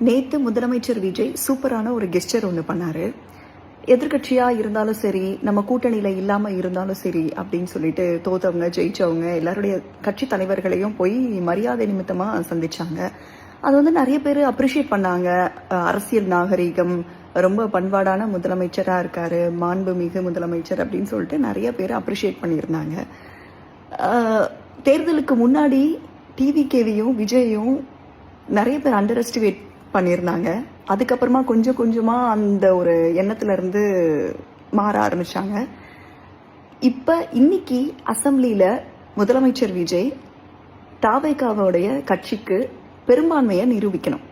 நேற்று முதலமைச்சர் விஜய் சூப்பரான ஒரு கெஸ்டர் ஒன்று பண்ணாரு. எதிர்கட்சியாக இருந்தாலும் சரி, நம்ம கூட்டணியில் இல்லாமல் இருந்தாலும் சரி அப்படின்னு சொல்லிட்டு தோத்தவங்க ஜெயிச்சவங்க எல்லாருடைய கட்சி தலைவர்களையும் போய் மரியாதை நிமித்தமாக சந்திச்சாங்க. அது வந்து நிறைய பேர் அப்ரிஷியேட் பண்ணாங்க. அரசியல் நாகரிகம், ரொம்ப பண்பாடான முதலமைச்சராக இருக்காரு, மாண்புமிகு முதலமைச்சர் அப்படின்னு சொல்லிட்டு நிறைய பேர் அப்ரிஷியேட் பண்ணியிருந்தாங்க. தேர்தலுக்கு முன்னாடி டிவிகேவியும் விஜயும் நிறைய பேர் அண்டர் எஸ்டிமேட் பண்ணியிருந்தாங்க. அதுக்கப்புறமா கொஞ்சம் கொஞ்சமாக அந்த ஒரு எண்ணத்துல இருந்து மாற ஆரம்பிச்சாங்க. இப்போ இன்னைக்கு அசம்பிளியில் முதலமைச்சர் விஜய் தாவேகாவோடைய கட்சிக்கு பெரும்பான்மையை நிரூபிக்கணும்.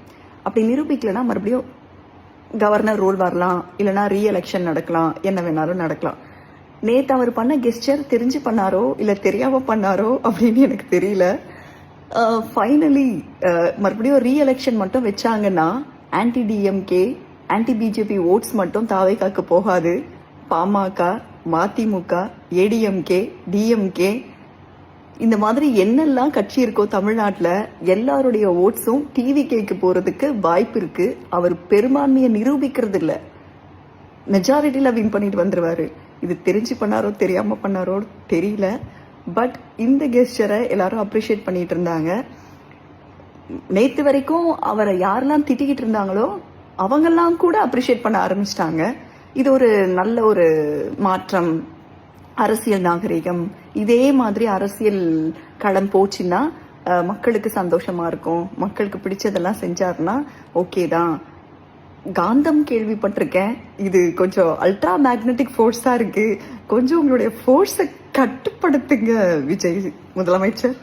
அப்படி நிரூபிக்கலைன்னா மறுபடியும் கவர்னர் ரோல் வரலாம், இல்லைனா ரீஎலெக்ஷன் நடக்கலாம், என்ன வேணாலும் நடக்கலாம். நேற்று அவர் பண்ண கெஸ்டர் தெரிஞ்சு பண்ணாரோ இல்லை தெரியாம பண்ணாரோ அப்படின்னு எனக்கு தெரியல. ஃபைனலி மறுபடியும் ரீஎலெக்ஷன் மட்டும் வச்சாங்கன்னா anti DMK, anti BJP oats மட்டும் தாவேகாக்கு போகாது. பாமக, மதிமுக, ஏடிஎம்கே, டிஎம்கே இந்த மாதிரி என்னெல்லாம் கட்சி இருக்கோ தமிழ்நாட்டில் எல்லாருடைய ஓட்ஸும் டிவிகேக்கு போறதுக்கு வாய்ப்பு இருக்கு. அவர் பெரும்பான்மையை நிரூபிக்கிறது இல்லை, மெஜாரிட்டியில் வின் பண்ணிட்டு வந்துருவாரு. இது தெரிஞ்சு பண்ணாரோ தெரியாம பண்ணாரோ தெரியல. பட் இந்த கெஸ்டரை எல்லாரும் அப்ரிஷியேட் பண்ணிட்டு இருந்தாங்க. நேத்து வரைக்கும் அவரை யாரெல்லாம் திட்டிக்கிட்டு இருந்தாங்களோ அவங்கெல்லாம் கூட அப்ரிஷியேட் பண்ண ஆரம்பிச்சிட்டாங்க. இது ஒரு நல்ல ஒரு மாற்றம், அரசியல் நாகரிகம். இதே மாதிரி அரசியல் களம் போச்சுன்னா மக்களுக்கு சந்தோஷமா இருக்கும். மக்களுக்கு பிடிச்சதெல்லாம் செஞ்சாருன்னா ஓகே தான். காந்தம் கேள்விப்பட்டிருக்கேன், இது கொஞ்சம் அல்ட்ரா மேக்னெட்டிக் ஃபோர்ஸா இருக்கு. கொஞ்சம் உங்களுடைய ஃபோர்ஸை கட்டுப்படுத்துங்க விஜய் முதலமைச்சர்.